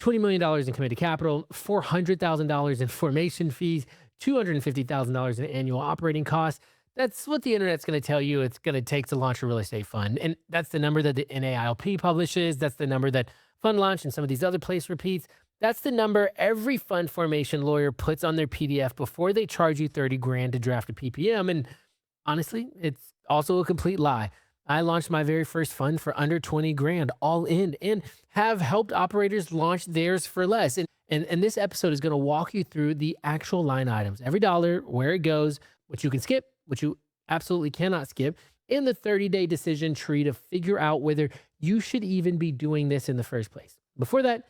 $20 million in committed capital, $400,000 in formation fees, $250,000 in annual operating costs. That's what the internet's going to tell you it's going to take to launch a real estate fund. And that's the number that the NAILP publishes. That's the number that Fund Launch and some of these other places repeats. That's the number every fund formation lawyer puts on their PDF before they charge you 30 grand to draft a PPM. And honestly, it's also a complete lie. I launched my very first fund for under 20 grand all in and have helped operators launch theirs for less. And this episode is going to walk you through the actual line items, every dollar, where it goes, what you can skip, what you absolutely cannot skip, and the 30-day decision tree to figure out whether you should even be doing this in the first place. Before that,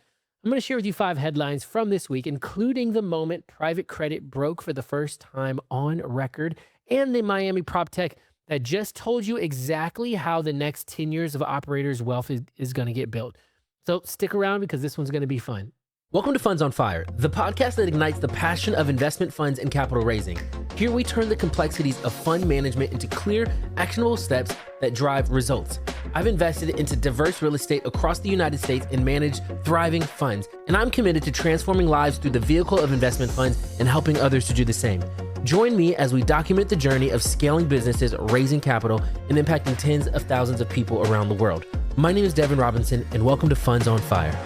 I'm going to share with you 5 headlines from this week, including the moment private credit broke for the first time on record and the Miami prop tech that just told you exactly how the next 10 years of operators' wealth is going to get built. So stick around because this one's going to be fun. Welcome to Funds on Fire, the podcast that ignites the passion of investment funds and capital raising. Here we turn the complexities of fund management into clear, actionable steps that drive results. I've invested into diverse real estate across the United States and managed thriving funds, and I'm committed to transforming lives through the vehicle of investment funds and helping others to do the same. Join me as we document the journey of scaling businesses, raising capital, and impacting tens of thousands of people around the world. My name is Devin Robinson, and welcome to Funds on Fire.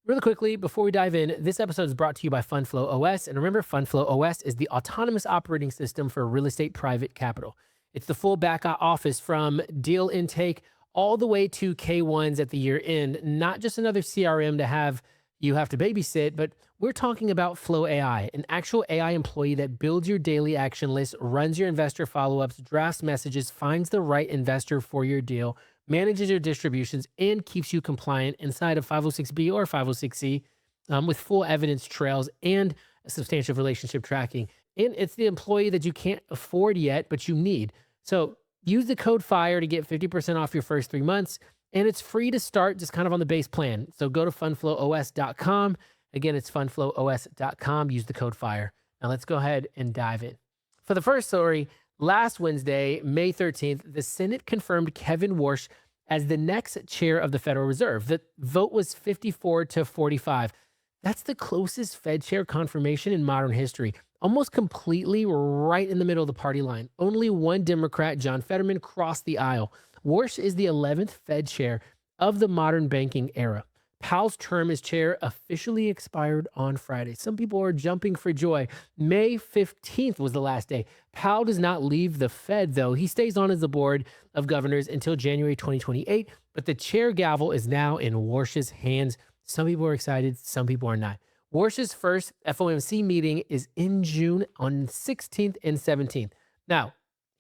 Really quickly, before we dive in, this episode is brought to you by FundFlow OS. And remember, FundFlow OS is the autonomous operating system for real estate private capital. It's the full back office from deal intake all the way to K1s at the year end. Not just another CRM to have you have to babysit, but we're talking about Flow AI, an actual AI employee that builds your daily action list, runs your investor follow-ups, drafts messages, finds the right investor for your deal, manages your distributions, and keeps you compliant inside of 506B or 506C with full evidence trails and a substantial relationship tracking. And it's the employee that you can't afford yet, but you need. So use the code FIRE to get 50% off your first 3 months. And it's free to start just kind of on the base plan. So go to fundflowos.com. Again, it's fundflowos.com. Use the code FIRE. Now let's go ahead and dive in. For the first story, last Wednesday, May 13th, the Senate confirmed Kevin Warsh as the next chair of the Federal Reserve. The vote was 54-45. That's the closest Fed chair confirmation in modern history, almost completely right in the middle of the party line. Only one Democrat, John Fetterman, crossed the aisle. Warsh is the 11th Fed chair of the modern banking era. Powell's term as chair officially expired on Friday. Some people are jumping for joy. May 15th was the last day. Powell does not leave the Fed, though. He stays on as the board of governors until January 2028, but the chair gavel is now in Warsh's hands. Some people are excited, some people are not. Warsh's first FOMC meeting is in June on 16th and 17th. Now,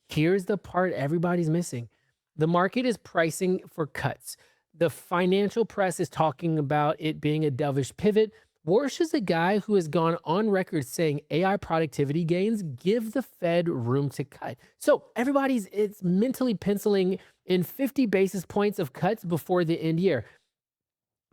here's the part everybody's missing. The market is pricing for cuts. The financial press is talking about it being a dovish pivot. Warsh is a guy who has gone on record saying AI productivity gains give the Fed room to cut. So it's mentally penciling in 50 basis points of cuts before the end year.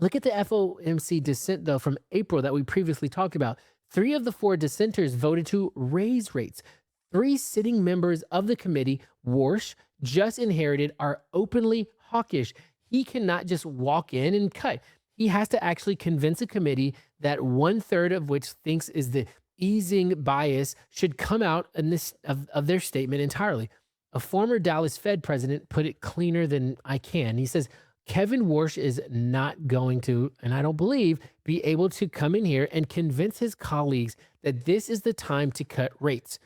Look at the FOMC dissent, though, from April that we previously talked about. 3 of the 4 dissenters voted to raise rates. 3 sitting members of the committee, Warsh just inherited, are openly hawkish. He cannot just walk in and cut. He has to actually convince a committee that 1/3 of which thinks is the easing bias should come out in this of their statement entirely. A former Dallas Fed president put it cleaner than I can. He says, Kevin Warsh is not going to, and I don't believe, be able to come in here and convince his colleagues that this is the time to cut rates.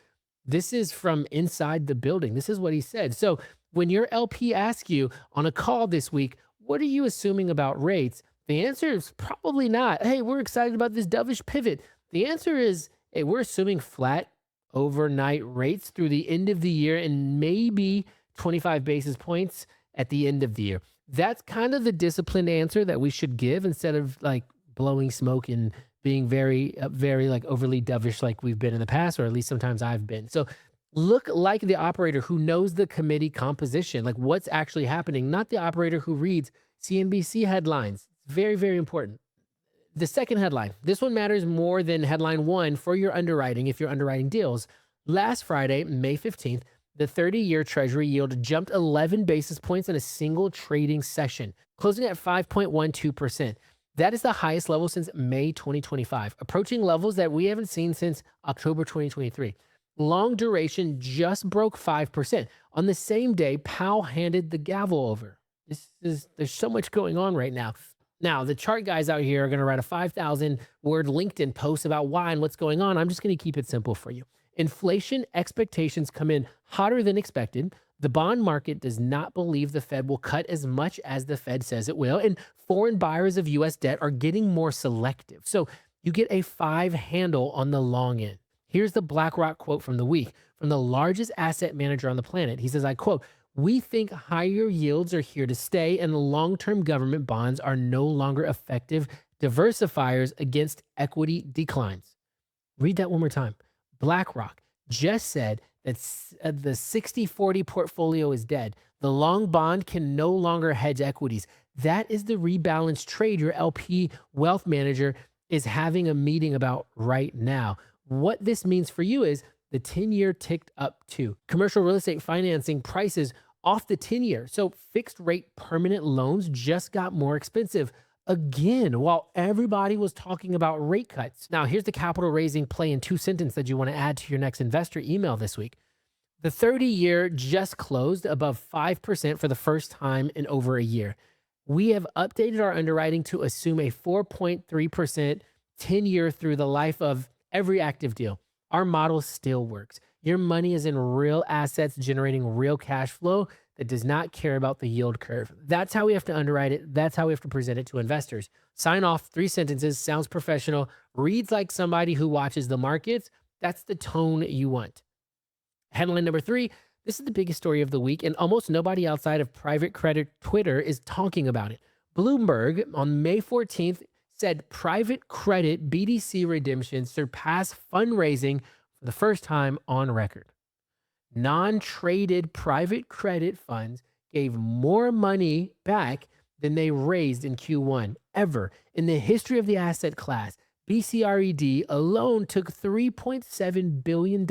This is from inside the building. This is what he said. So when your LP asks you on a call this week, what are you assuming about rates? The answer is probably not, hey, we're excited about this dovish pivot. The answer is, hey, we're assuming flat overnight rates through the end of the year and maybe 25 basis points at the end of the year. That's kind of the disciplined answer that we should give instead of like blowing smoke and being very like overly dovish like we've been in the past, or at least sometimes I've been. So look like the operator who knows the committee composition, like what's actually happening, not the operator who reads CNBC headlines. It's very, very important. The second headline, this one matters more than headline 1 for your underwriting if you're underwriting deals. Last Friday, May 15th, the 30-year Treasury yield jumped 11 basis points in a single trading session, closing at 5.12%. That is the highest level since May 2025, approaching levels that we haven't seen since October 2023. Long duration just broke 5%. On the same day, Powell handed the gavel over. There's so much going on right now. Now, the chart guys out here are going to write a 5,000 word LinkedIn post about why and what's going on. I'm just going to keep it simple for you. Inflation expectations come in hotter than expected. The bond market does not believe the Fed will cut as much as the Fed says it will, and foreign buyers of US debt are getting more selective. So you get a 5 handle on the long end. Here's the BlackRock quote from the week from the largest asset manager on the planet. He says, I quote, "We think higher yields are here to stay and long-term government bonds are no longer effective diversifiers against equity declines." Read that one more time. BlackRock just said that the 60-40 portfolio is dead. The long bond can no longer hedge equities. That is the rebalance trade your LP wealth manager is having a meeting about right now. What this means for you is the 10-year ticked up too. Commercial real estate financing prices off the 10-year. So fixed rate permanent loans just got more expensive again while everybody was talking about rate cuts. Now, here's the capital raising play in 2 sentences that you want to add to your next investor email this week. The 30-year just closed above 5% for the first time in over a year. We have updated our underwriting to assume a 4.3% 10-year through the life of every active deal. Our model still works. Your money is in real assets generating real cash flow that does not care about the yield curve. That's how we have to underwrite it. That's how we have to present it to investors. Sign off 3 sentences, sounds professional, reads like somebody who watches the markets. That's the tone you want. Headline number 3, this is the biggest story of the week, and almost nobody outside of private credit Twitter is talking about it. Bloomberg on May 14th said private credit BDC redemptions surpass fundraising for the first time on record. Non-traded private credit funds gave more money back than they raised in Q1 ever in the history of the asset class. BCRED alone took $3.7 billion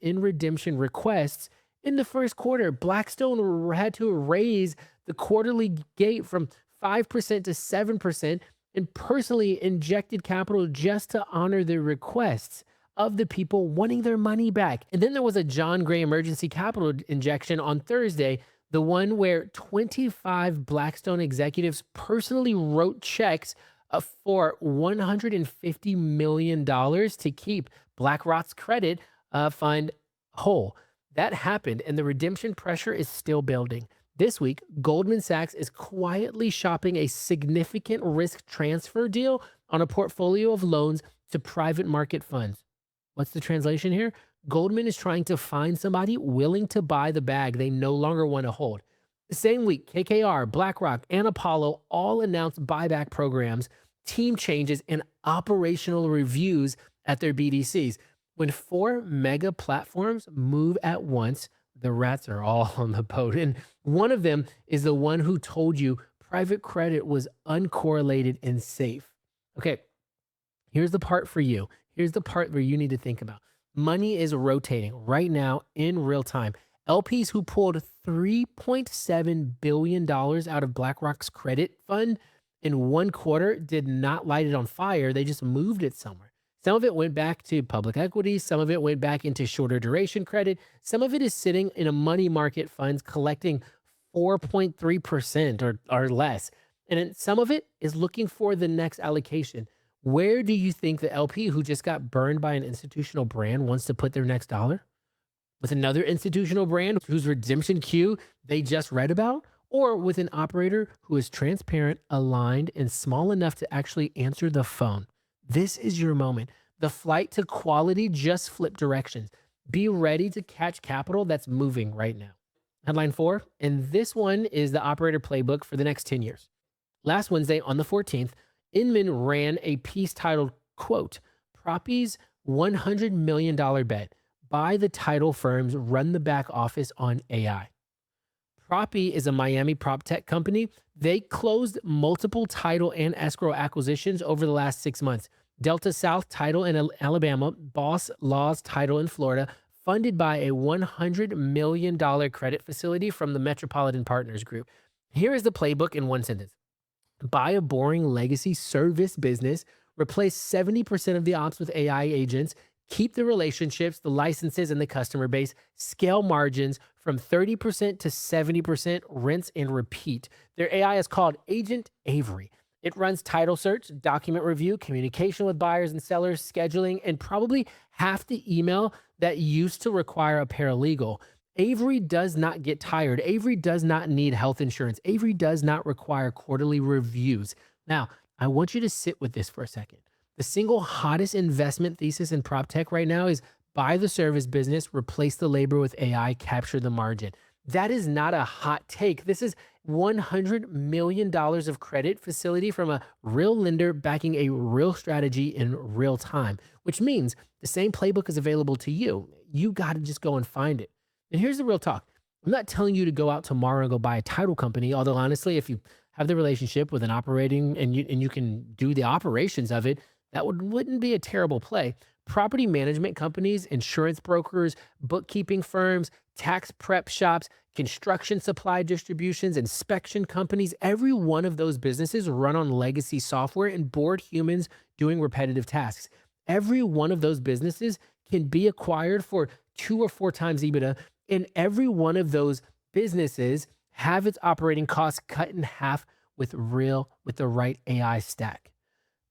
in redemption requests in the first quarter. Blackstone had to raise the quarterly gate from 5% to 7% and personally injected capital just to honor the requests of the people wanting their money back. And then there was a John Gray emergency capital injection on Thursday, the one where 25 Blackstone executives personally wrote checks for $150 million to keep BlackRock's credit fund whole. That happened, and the redemption pressure is still building. This week, Goldman Sachs is quietly shopping a significant risk transfer deal on a portfolio of loans to private market funds. What's the translation here? Goldman is trying to find somebody willing to buy the bag they no longer want to hold. The same week, KKR, BlackRock, and Apollo all announced buyback programs, team changes, and operational reviews at their BDCs. When 4 mega platforms move at once, the rats are all on the boat. And one of them is the one who told you private credit was uncorrelated and safe. Okay, here's the part for you. Here's the part where you need to think about. Money is rotating right now in real time. LPs who pulled $3.7 billion out of BlackRock's credit fund in 1 quarter did not light it on fire. They just moved it somewhere. Some of it went back to public equities. Some of it went back into shorter duration credit. Some of it is sitting in a money market funds collecting 4.3% or less. And then some of it is looking for the next allocation. Where do you think the LP who just got burned by an institutional brand wants to put their next dollar? With another institutional brand whose redemption queue they just read about? Or with an operator who is transparent, aligned, and small enough to actually answer the phone? This is your moment. The flight to quality just flipped directions. Be ready to catch capital that's moving right now. Headline 4, and this one is the operator playbook for the next 10 years. Last Wednesday on the 14th, Inman ran a piece titled, quote, Proppy's $100 million bet. Buy the title firms, run the back office on AI. Proppy is a Miami prop tech company. They closed multiple title and escrow acquisitions over the last 6 months. Delta South Title in Alabama, Boss Laws Title in Florida, funded by a $100 million credit facility from the Metropolitan Partners Group. Here is the playbook in 1 sentence. Buy a boring legacy service business, replace 70% of the ops with AI agents, keep the relationships, the licenses, and the customer base, scale margins from 30% to 70%, rinse and repeat. Their AI is called Agent Avery. It runs title search, document review, communication with buyers and sellers, scheduling, and probably half the email that used to require a paralegal. Avery does not get tired. Avery does not need health insurance. Avery does not require quarterly reviews. Now, I want you to sit with this for a second. The single hottest investment thesis in prop tech right now is buy the service business, replace the labor with AI, capture the margin. That is not a hot take. This is $100 million of credit facility from a real lender backing a real strategy in real time, which means the same playbook is available to you. You got to just go and find it. And here's the real talk. I'm not telling you to go out tomorrow and go buy a title company, although honestly, if you have the relationship with an operating and you can do the operations of it, that wouldn't be a terrible play. Property management companies, insurance brokers, bookkeeping firms, tax prep shops, construction supply distributions, inspection companies, every one of those businesses run on legacy software and bored humans doing repetitive tasks. Every one of those businesses can be acquired for 2 or 4 times EBITDA, and every one of those businesses have its operating costs cut in half with the right AI stack.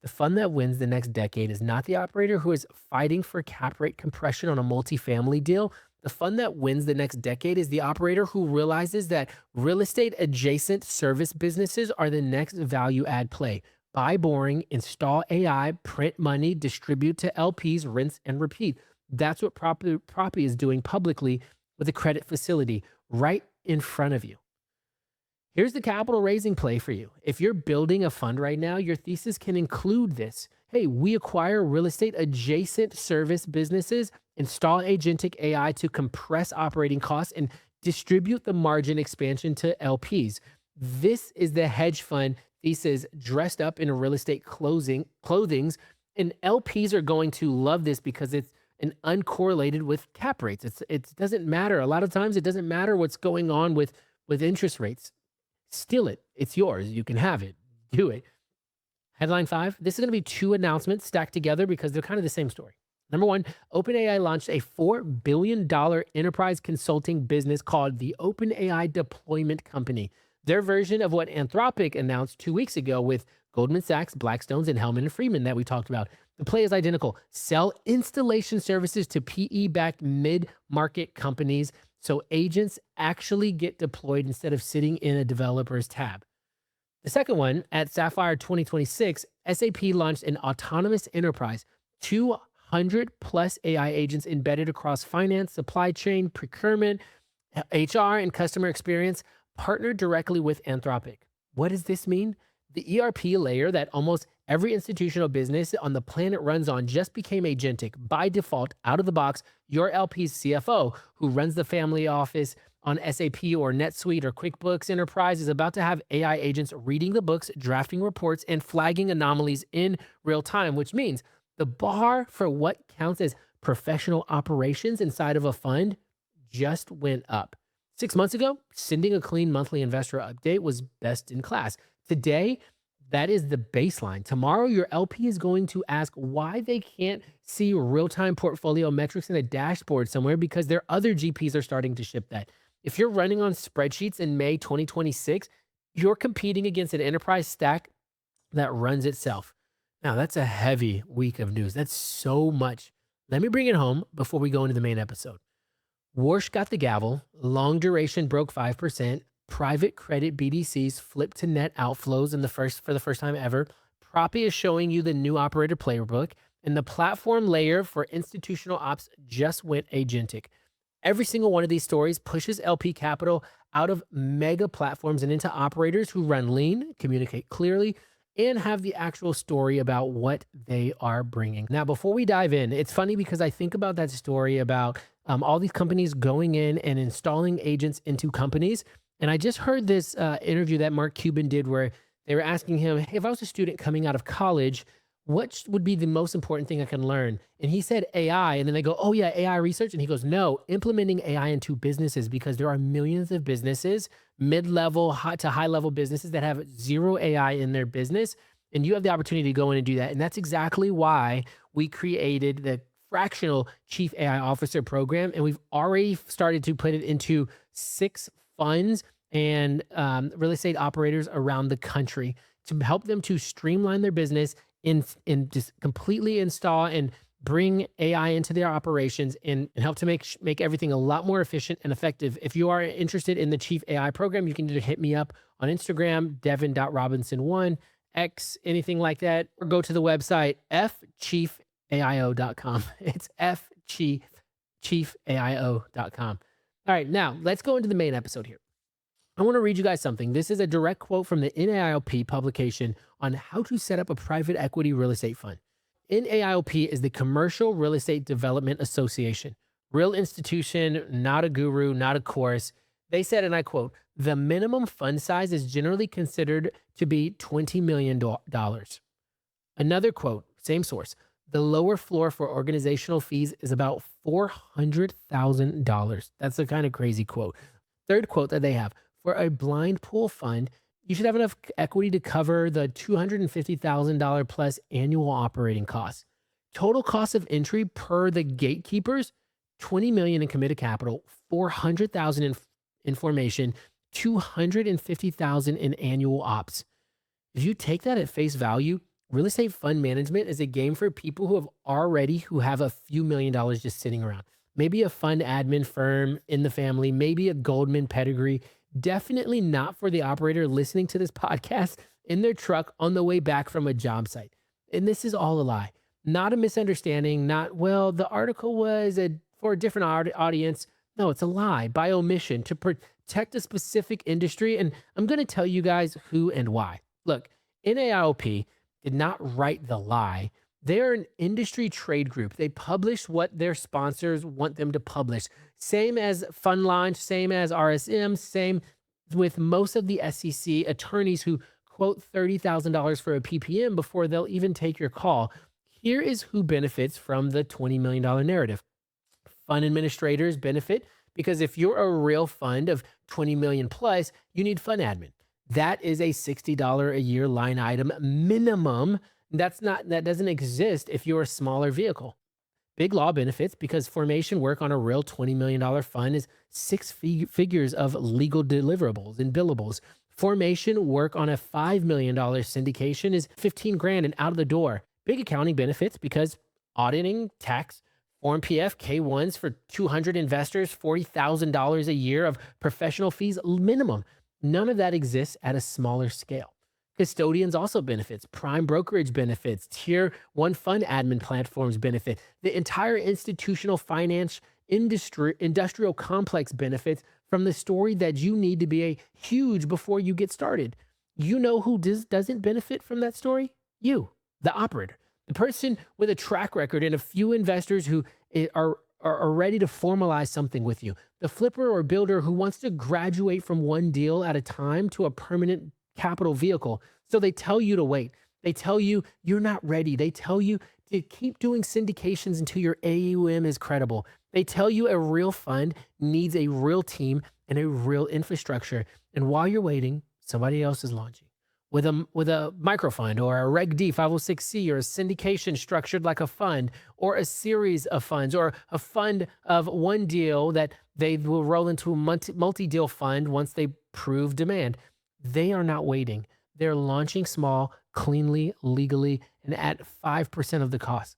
The fund that wins the next decade is not the operator who is fighting for cap rate compression on a multifamily deal. The fund that wins the next decade is the operator who realizes that real estate adjacent service businesses are the next value add play. Buy boring, install AI, print money, distribute to LPs, rinse and repeat. That's what Proppy is doing publicly with a credit facility right in front of you. Here's the capital raising play for you. If you're building a fund right now, your thesis can include this. Hey, we acquire real estate adjacent service businesses, install agentic AI to compress operating costs, and distribute the margin expansion to LPs. This is the hedge fund thesis dressed up in real estate clothings, and LPs are going to love this because it's an uncorrelated with cap rates. It doesn't matter. A lot of times it doesn't matter what's going on with interest rates. Steal it. It's yours. You can have it. Do it. Headline 5. This is going to be 2 announcements stacked together because they're kind of the same story. Number 1, OpenAI launched a $4 billion enterprise consulting business called the OpenAI Deployment Company. Their version of what Anthropic announced 2 weeks ago with Goldman Sachs, Blackstone's, and Hellman & Friedman that we talked about. The play is identical. Sell installation services to PE-backed mid-market companies so agents actually get deployed instead of sitting in a developer's tab. The second one, at Sapphire 2026, SAP launched an autonomous enterprise, 200 plus AI agents embedded across finance, supply chain, procurement, HR, and customer experience, partnered directly with Anthropic. What does this mean? The ERP layer that almost every institutional business on the planet runs on just became agentic by default, out of the box. Your LP's CFO, who runs the family office on SAP or NetSuite or QuickBooks Enterprise, is about to have AI agents reading the books, drafting reports, and flagging anomalies in real time, which means the bar for what counts as professional operations inside of a fund just went up. 6 months ago, sending a clean monthly investor update was best in class. Today, that is the baseline. Tomorrow, your LP is going to ask why they can't see real-time portfolio metrics in a dashboard somewhere because their other GPs are starting to ship that. If you're running on spreadsheets in May 2026, you're competing against an enterprise stack that runs itself. Now, that's a heavy week of news. That's so much. Let me bring it home before we go into the main episode. Warsh got the gavel. Long duration broke 5%. Private credit BDCs flipped to net outflows for the first time ever. Proppy is showing you the new operator playbook, and the platform layer for institutional ops just went agentic. Every single one of these stories pushes LP capital out of mega platforms and into operators who run lean, communicate clearly, and have the actual story about what they are bringing. Now, before we dive in, it's funny because I think about that story about all these companies going in and installing agents into companies. And I just heard this interview that Mark Cuban did where they were asking him, hey, if I was a student coming out of college, would be the most important thing I can learn? And he said AI. And then they go, oh, yeah, AI research. And he goes, no, implementing AI into businesses, because there are millions of businesses, mid level to high level businesses that have zero AI in their business. And you have the opportunity to go in and do that. And that's exactly why we created the fractional chief AI officer program. And we've already started to put it into 6 funds and real estate operators around the country to help them to streamline their business and just completely install and bring AI into their operations and help to make everything a lot more efficient and effective. If you are interested in the Chief AI program, you can either hit me up on Instagram, devin.robinson1, X, anything like that, or go to the website fchiefaio.com. It's fchiefaio.com. All right, now let's go into the main episode here. I want to read you guys something. This is a direct quote from the NAIOP publication on how to set up a private equity real estate fund. NAIOP is the Commercial Real Estate Development Association. Real institution, not a guru, not a course. They said, and I quote, the minimum fund size is generally considered to be $20 million. Another quote, same source, the lower floor for organizational fees is about $400,000. That's a kind of crazy quote. Third quote that they have, for a blind pool fund, you should have enough equity to cover the $250,000 plus annual operating costs. Total cost of entry per the gatekeepers, $20 million in committed capital, $400,000 in formation, $250,000 in annual ops. If you take that at face value, real estate fund management is a game for people who have a few $1,000,000 just sitting around. Maybe a fund admin firm in the family, maybe a Goldman pedigree. Definitely not for the operator listening to this podcast in their truck on the way back from a job site. And this is all a lie. Not a misunderstanding, the article was for a different audience. No, it's a lie by omission to protect a specific industry. And I'm going to tell you guys who and why. Look, NAIOP did not write the lie. They're an industry trade group. They publish what their sponsors want them to publish. Same as Fund Launch, same as RSM, same with most of the SEC attorneys who quote $30,000 for a PPM before they'll even take your call. Here is who benefits from the $20 million narrative. Fund administrators benefit because if you're a real fund of 20 million plus, you need fund admin. That is a $60 a year line item minimum. That doesn't exist if you're a smaller vehicle. Big law benefits because formation work on a real $20 million fund is 6 figures of legal deliverables and billables. Formation work on a $5 million syndication is 15 grand and out of the door. Big accounting benefits because auditing, tax, Form PF, K1s for 200 investors, $40,000 a year of professional fees minimum. None of that exists at a smaller scale. Custodians also benefits, prime brokerage benefits, tier 1 fund admin platforms benefit, the entire institutional finance industrial complex benefits from the story that you need to be huge before you get started. You know who doesn't benefit from that story? You, the operator, the person with a track record and a few investors who are ready to formalize something with you, the flipper or builder who wants to graduate from one deal at a time to a permanent capital vehicle. So they tell you to wait. They tell you you're not ready. They tell you to keep doing syndications until your AUM is credible. They tell you a real fund needs a real team and a real infrastructure. And while you're waiting, somebody else is launching with a microfund or a Reg D 506C or a syndication structured like a fund or a series of funds or a fund of one deal that they will roll into a multi-deal fund once they prove demand. They are not waiting. They're launching small, cleanly, legally, and at 5% of the cost.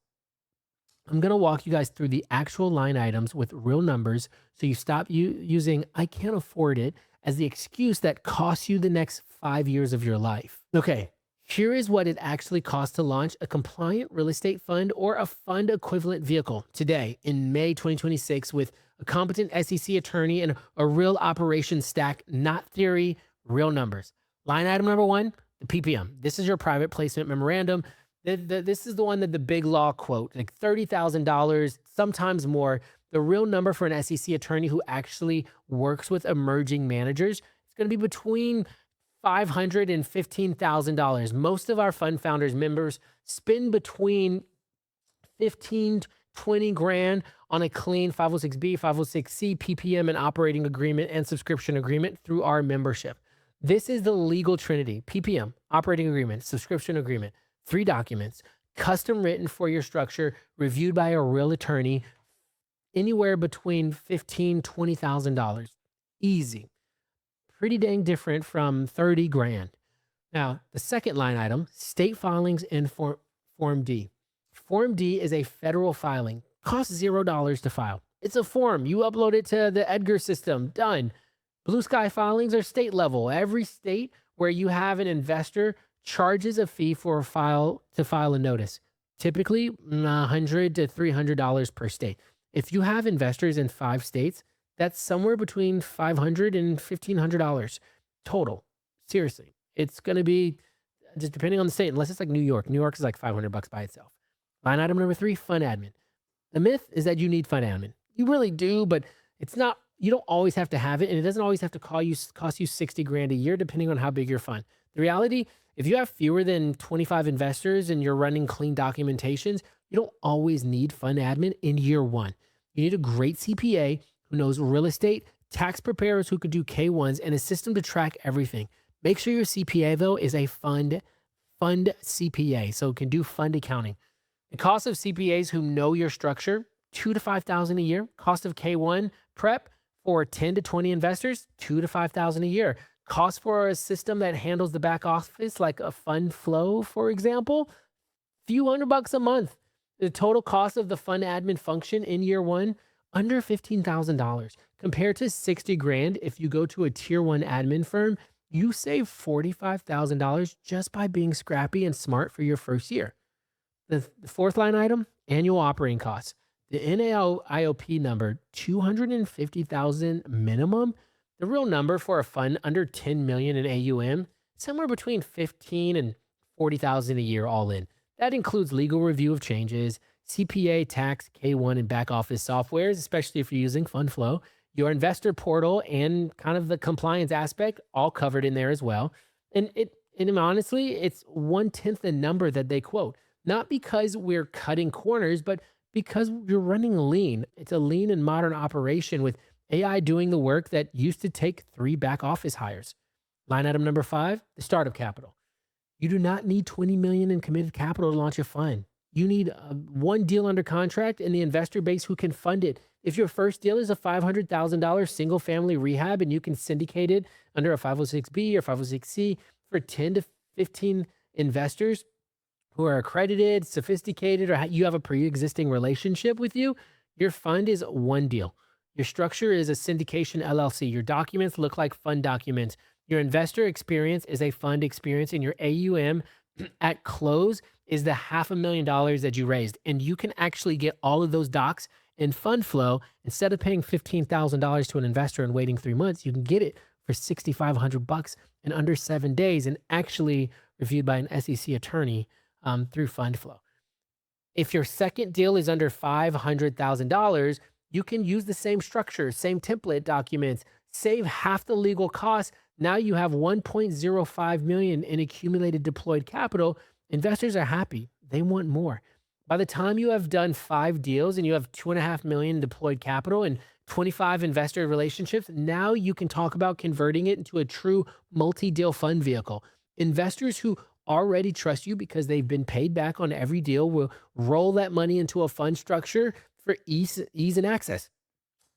I'm going to walk you guys through the actual line items with real numbers so you stop using "I can't afford it" as the excuse that costs you the next 5 years of your life. Okay, here is what it actually costs to launch a compliant real estate fund or a fund equivalent vehicle today in May 2026 with a competent SEC attorney and a real operations stack, not theory, real numbers. Line item number 1, the PPM. This is your private placement memorandum. This is the one that the big law quote, like $30,000, sometimes more. The real number for an SEC attorney who actually works with emerging managers, it's going to be between $515,000. Most of our Fund Founders members spend between 15, 20 grand on a clean 506B, 506C, PPM, and operating agreement and subscription agreement through our membership. This is the legal trinity: PPM, operating agreement, subscription agreement, 3 documents, custom written for your structure, reviewed by a real attorney, anywhere between $15,000, $20,000. Easy. Pretty dang different from 30 grand. Now, the second line item, state filings and Form D. Form D is a federal filing. Costs $0 to file. It's a form. You upload it to the Edgar system. Done. Blue Sky filings are state level. Every state where you have an investor charges a fee for to file a notice. Typically $100 to $300 per state. If you have investors in 5 states, that's somewhere between $500 and $1,500 total. Seriously, it's going to be just depending on the state, unless it's like New York. New York is like $500 by itself. Line item number 3, fund admin. The myth is that you need fund admin. You really do, but it's not. You don't always have to have it, and it doesn't always have to cost you 60 grand a year, depending on how big your fund. The reality, if you have fewer than 25 investors and you're running clean documentations, you don't always need fund admin in year 1. You need a great CPA who knows real estate, tax preparers who can do K1s, and a system to track everything. Make sure your CPA, though, is a fund CPA, so it can do fund accounting. The cost of CPAs who know your structure, $2,000 to $5,000 a year. Cost of K1 prep for 10 to 20 investors, $2,000 to $5,000 a year. Cost for a system that handles the back office, like a fund flow, for example, few $100 a month. The total cost of the fund admin function in year 1, under $15,000. Compared to 60 grand if you go to a tier 1 admin firm, you save $45,000 just by being scrappy and smart for your first year. The fourth line item, annual operating costs. The NAIOP number, $250,000 minimum. The real number for a fund under 10 million in AUM, somewhere between 15 and 40,000 a year all in. That includes legal review of changes, CPA, tax, K1, and back office softwares, especially if you're using FundFlow, your investor portal, and kind of the compliance aspect, all covered in there as well. And honestly, it's 1/10 the number that they quote. Not because we're cutting corners, but because you're running lean. It's a lean and modern operation with AI doing the work that used to take 3 back office hires. Line item number 5, the startup capital. You do not need 20 million in committed capital to launch a fund. You need 1 deal under contract and the investor base who can fund it. If your first deal is a $500,000 single family rehab and you can syndicate it under a 506B or 506C for 10 to 15 investors who are accredited, sophisticated, or you have a pre-existing relationship with you, your fund is 1 deal. Your structure is a syndication LLC. Your documents look like fund documents. Your investor experience is a fund experience, and your AUM at close is the $500,000 that you raised. And you can actually get all of those docs in FundFlow. Instead of paying $15,000 to an investor and waiting 3 months, you can get it for $6,500 in under 7 days, and actually reviewed by an SEC attorney through FundFlow. If your second deal is under $500,000, you can use the same structure, same template documents, save half the legal costs. Now you have 1.05 million in accumulated deployed capital. Investors are happy. They want more. By the time you have done 5 deals and you have 2.5 million deployed capital and 25 investor relationships, now you can talk about converting it into a true multi-deal fund vehicle. Investors who already trust you because they've been paid back on every deal will roll that money into a fund structure for ease and access.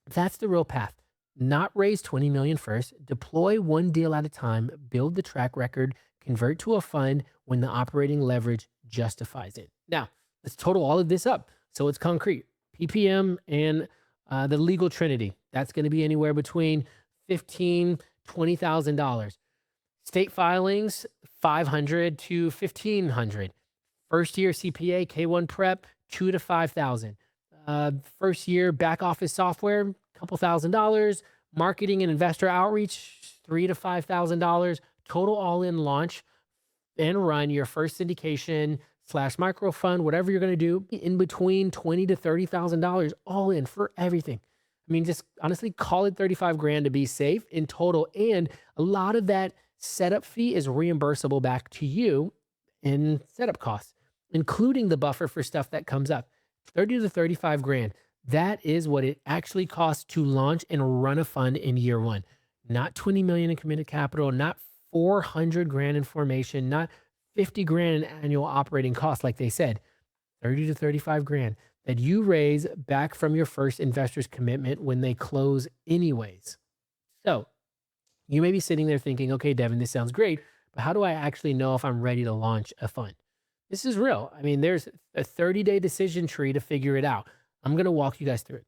That's the real path. Not raise 20 million first, deploy 1 deal at a time, build the track record, convert to a fund when the operating leverage justifies it. Now, let's total all of this up so it's concrete. PPM and the legal trinity, that's going to be anywhere between $15,000 to $20,000. State filings, $500 to $1,500. First year CPA, K1 prep, $2,000 to $5,000. First year back office software, couple $1,000. Marketing and investor outreach, $3,000 to $5,000. Total all-in launch and run your first syndication / micro fund, whatever you're going to do, in between $20,000 to $30,000 all in for everything. I mean, just honestly call it 35 grand to be safe in total. And a lot of that setup fee is reimbursable back to you in setup costs, including the buffer for stuff that comes up. 30 to 35 grand. That is what it actually costs to launch and run a fund in year one. Not 20 million in committed capital, not 400 grand in formation, not 50 grand in annual operating costs, like they said. 30 to 35 grand that you raise back from your first investor's commitment when they close anyways. So you may be sitting there thinking, okay, Devin, this sounds great, but how do I actually know if I'm ready to launch a fund? This is real. I mean, there's a 30-day decision tree to figure it out. I'm going to walk you guys through it.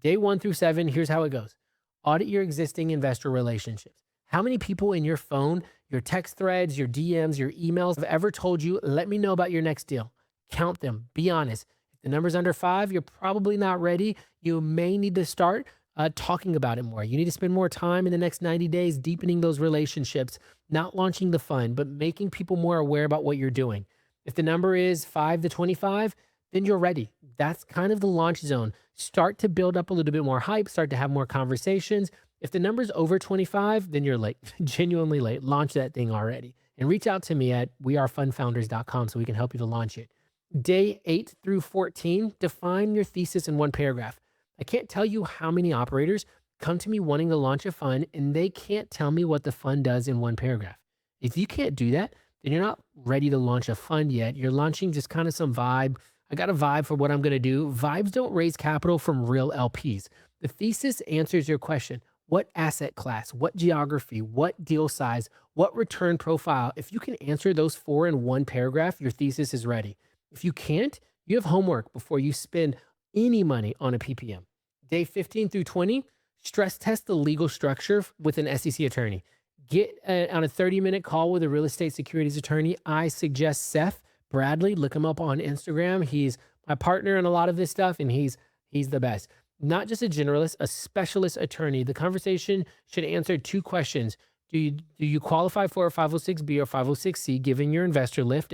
Day 1 through 7, here's how it goes. Audit your existing investor relationships. How many people in your phone, your text threads, your DMs, your emails have ever told you, let me know about your next deal? Count them. Be honest. If the number's under 5, you're probably not ready. You may need to start talking about it more. You need to spend more time in the next 90 days deepening those relationships, not launching the fund, but making people more aware about what you're doing. If the number is 5 to 25, then you're ready. That's kind of the launch zone. Start to build up a little bit more hype, start to have more conversations. If the number's over 25, then you're late, genuinely late. Launch that thing already. And reach out to me at wearefundfounders.com so we can help you to launch it. Day 8 through 14, define your thesis in one paragraph. I can't tell you how many operators come to me wanting to launch a fund and they can't tell me what the fund does in one paragraph. If you can't do that, then you're not ready to launch a fund yet. You're launching just kind of some vibe. I got a vibe for what I'm going to do. Vibes don't raise capital from real LPs. The thesis answers your question. What asset class, what geography, what deal size, what return profile? If you can answer those 4 in one paragraph, your thesis is ready. If you can't, you have homework before you spend any money on a PPM. Day 15 through 20, stress test the legal structure with an SEC attorney. Get on a 30-minute call with a real estate securities attorney. I suggest Seth Bradley. Look him up on Instagram. He's my partner in a lot of this stuff, and he's the best. Not just a generalist, a specialist attorney. The conversation should answer 2 questions. Do you qualify for a 506B or 506C given your investor list?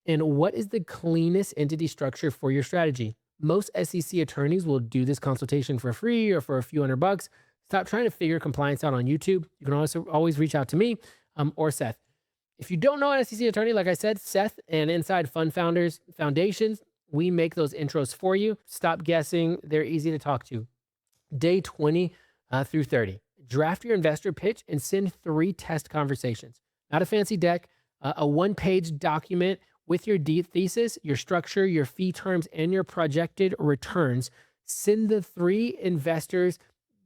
And what is the cleanest entity structure for your strategy? Most SEC attorneys will do this consultation for free or for a few $100. Stop trying to figure compliance out on YouTube. You can also always reach out to me or Seth. If you don't know an SEC attorney, like I said, Seth and Inside Fund Founders Foundations, we make those intros for you. Stop guessing. They're easy to talk to. Day 20 through 30. Draft your investor pitch and send 3 test conversations. Not a fancy deck, a 1-page document with your thesis, your structure, your fee terms, and your projected returns. Send the 3 investors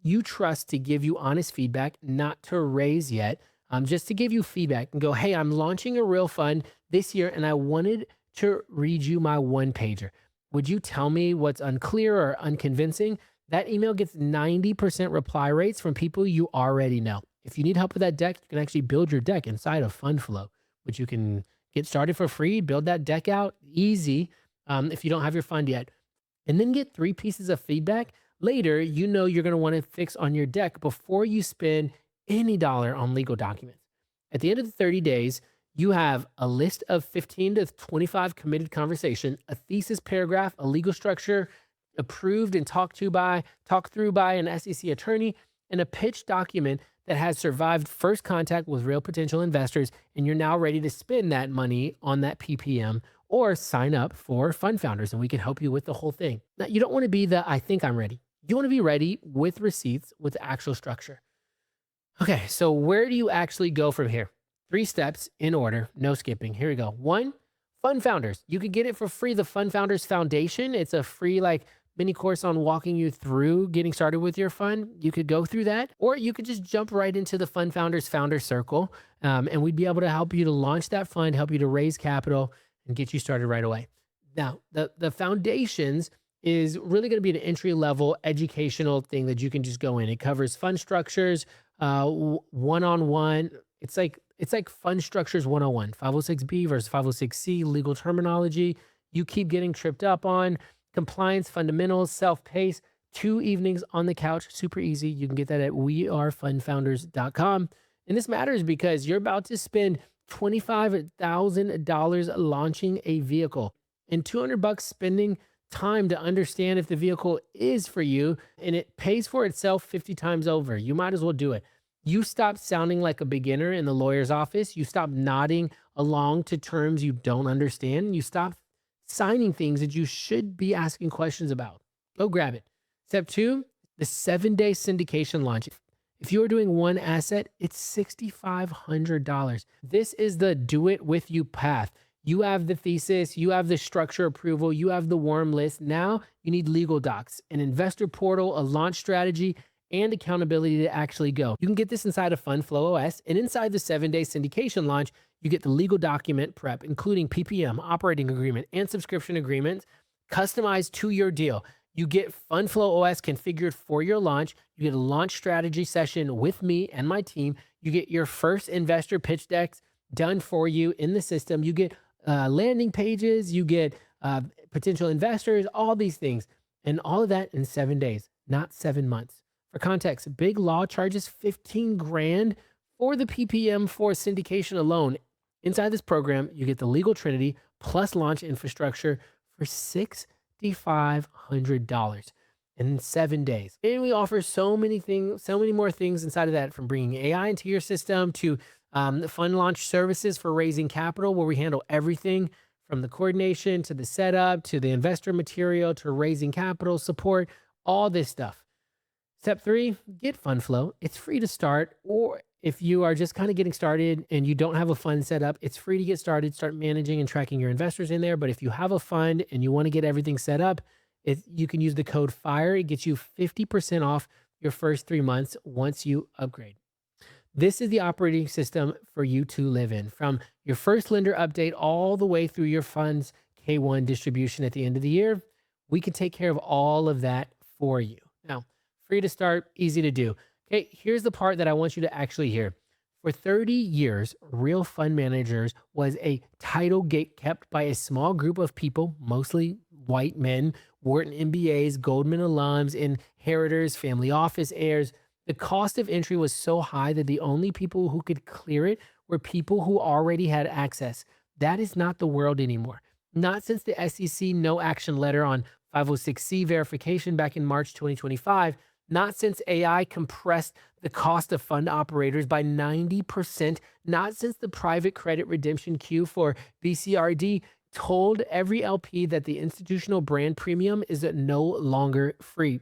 you trust to give you honest feedback, not to raise yet, just to give you feedback and go, hey, I'm launching a real fund this year and I wanted to read you my 1-pager. Would you tell me what's unclear or unconvincing? That email gets 90% reply rates from people you already know. If you need help with that deck, you can actually build your deck inside of FundFlow, which you can get started for free, build that deck out easy if you don't have your fund yet, and then get 3 pieces of feedback. Later, you know you're going to want to fix on your deck before you spend any dollar on legal documents. At the end of the 30 days, you have a list of 15 to 25 committed conversation, a thesis paragraph, a legal structure approved and talked through by an SEC attorney, and a pitch document that has survived first contact with real potential investors, and you're now ready to spend that money on that PPM or sign up for Fund Founders, and we can help you with the whole thing. Now, you don't want to be the I think I'm ready. You want to be ready with receipts, with actual structure. Okay, so where do you actually go from here? 3 steps in order, no skipping. Here we go. 1, Fund Founders. You can get it for free, the Fund Founders Foundation. It's a free mini course on walking you through getting started with your fund. You could go through that, or you could just jump right into the Fund Founders Founder Circle, and we'd be able to help you to launch that fund, help you to raise capital, and get you started right away. Now, the Foundations is really going to be an entry-level educational thing that you can just go in. It covers fund structures, one-on-one. It's like fund structures 101, 506B versus 506C, legal terminology you keep getting tripped up on, compliance, fundamentals, self-pace, 2 evenings on the couch, super easy. You can get that at wearefundfounders.com. And this matters because you're about to spend $25,000 launching a vehicle and $200 spending time to understand if the vehicle is for you, and it pays for itself 50 times over. You might as well do it. You stop sounding like a beginner in the lawyer's office. You stop nodding along to terms you don't understand. You stop signing things that you should be asking questions about. Go grab it. Step two, the 7-day syndication launch. If you are doing one asset, it's $6,500. This is the do it with you path. You have the thesis, you have the structure approval, you have the warm list. Now you need legal docs, an investor portal, a launch strategy, and accountability to actually go. You can get this inside of FundFlow OS, and inside the 7-day syndication launch, you get the legal document prep, including PPM, operating agreement, and subscription agreements, customized to your deal. You get FundFlow OS configured for your launch. You get a launch strategy session with me and my team. You get your first investor pitch decks done for you in the system. You get landing pages. You get potential investors, all these things. And all of that in 7 days, not 7 months. For context, Big Law charges 15 grand for the PPM for syndication alone. Inside this program, you get the legal trinity plus launch infrastructure for $6,500 in 7 days. And we offer so many things, so many more things inside of that, from bringing AI into your system to the fund launch services for raising capital, where we handle everything from the coordination to the setup to the investor material to raising capital support, all this stuff. Step three, get FundFlow. It's free to start, or if you are just kind of getting started and you don't have a fund set up, it's free to get started, start managing and tracking your investors in there. But if you have a fund and you want to get everything set up, you can use the code FIRE. It gets you 50% off your first 3 months once you upgrade. This is the operating system for you to live in, from your first lender update all the way through your fund's K1 distribution at the end of the year. We can take care of all of that for you. Now, free to start, easy to do. Okay, here's the part that I want you to actually hear. For 30 years, Real Fund Managers was a title gate kept by a small group of people, mostly white men, Wharton MBAs, Goldman alums, inheritors, family office heirs. The cost of entry was so high that the only people who could clear it were people who already had access. That is not the world anymore. Not since the SEC no action letter on 506C verification back in March 2025. Not since AI compressed the cost of fund operators by 90%. Not since the private credit redemption queue for BCRD told every LP that the institutional brand premium is no longer free.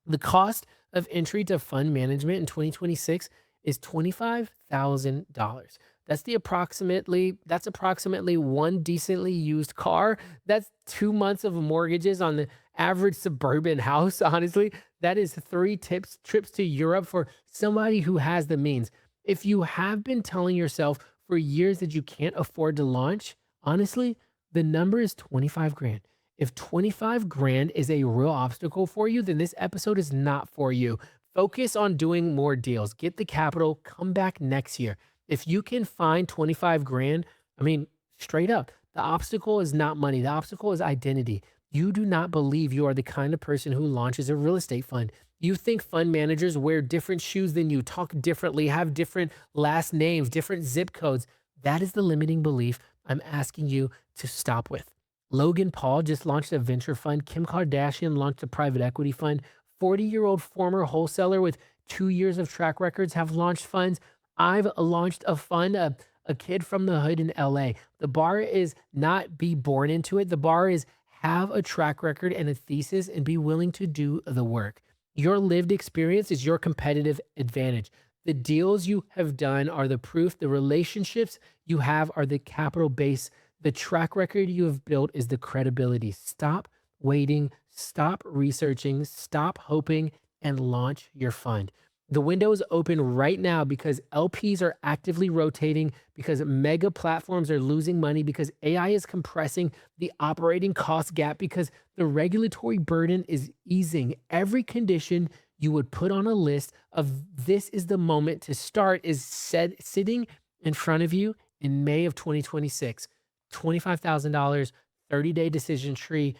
The cost of entry to fund management in 2026 is $25,000. That's approximately one decently used car. That's 2 months of mortgages on the average suburban house. Honestly, that is 3 trips to Europe for somebody who has the means. If you have been telling yourself for years that you can't afford to launch, honestly, the number is 25 grand. If 25 grand is a real obstacle for you, then this episode is not for you. Focus on doing more deals. Get the capital. Come back next year. If you can find 25 grand, I mean, straight up, the obstacle is not money. The obstacle is identity. You do not believe you are the kind of person who launches a real estate fund. You think fund managers wear different shoes than you, talk differently, have different last names, different zip codes. That is the limiting belief I'm asking you to stop with. Logan Paul just launched a venture fund. Kim Kardashian launched a private equity fund. 40-year-old former wholesaler with 2 years of track records have launched funds. I've launched a fund, a kid from the hood in LA. The bar is not be born into it. The bar is have a track record and a thesis and be willing to do the work. Your lived experience is your competitive advantage. The deals you have done are the proof. The relationships you have are the capital base. The track record you have built is the credibility. Stop waiting, stop researching, stop hoping, and launch your fund. The window is open right now because LPs are actively rotating, because mega platforms are losing money, because AI is compressing the operating cost gap, because the regulatory burden is easing. Every condition you would put on a list of this is the moment to start is sitting in front of you in May of 2026. $25,000, 30-day decision tree,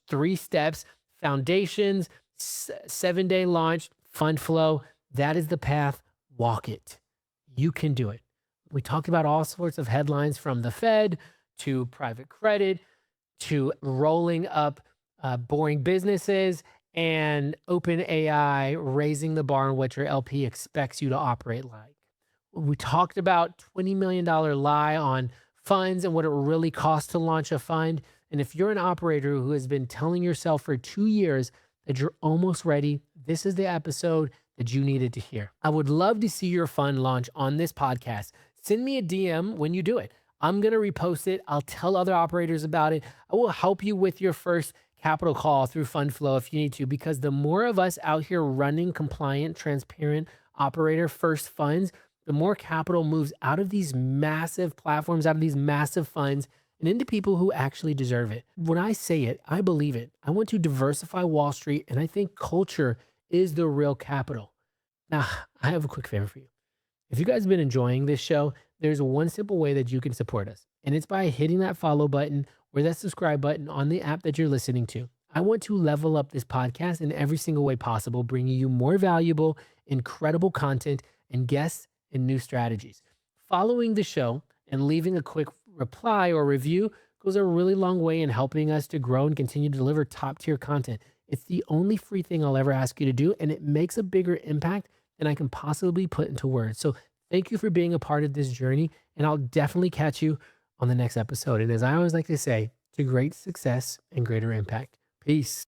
3 steps, foundations, 7-day launch, fund flow. That is the path. Walk it. You can do it. We talked about all sorts of headlines, from the Fed to private credit to rolling up boring businesses. and OpenAI raising the bar on what your LP expects you to operate like. We talked about $20 million lie on funds and what it really costs to launch a fund. And if you're an operator who has been telling yourself for 2 years that you're almost ready, this is the episode that you needed to hear. I would love to see your fund launch on this podcast. Send me a DM when you do it. I'm going to repost it. I'll tell other operators about it. I will help you with your first capital call through FundFlow if you need to, because the more of us out here running compliant, transparent operator first funds, the more capital moves out of these massive platforms, out of these massive funds, and into people who actually deserve it. When I say it, I believe it. I want to diversify Wall Street, and I think culture is the real capital. Now, I have a quick favor for you. If you guys have been enjoying this show, there's one simple way that you can support us, and it's by hitting that follow button or that subscribe button on the app that you're listening to. I want to level up this podcast in every single way possible, bringing you more valuable, incredible content and guests and new strategies. Following the show and leaving a quick reply or review goes a really long way in helping us to grow and continue to deliver top tier content. It's the only free thing I'll ever ask you to do, and it makes a bigger impact than I can possibly put into words. So thank you for being a part of this journey, and I'll definitely catch you on the next episode. And as I always like to say, to great success and greater impact. Peace.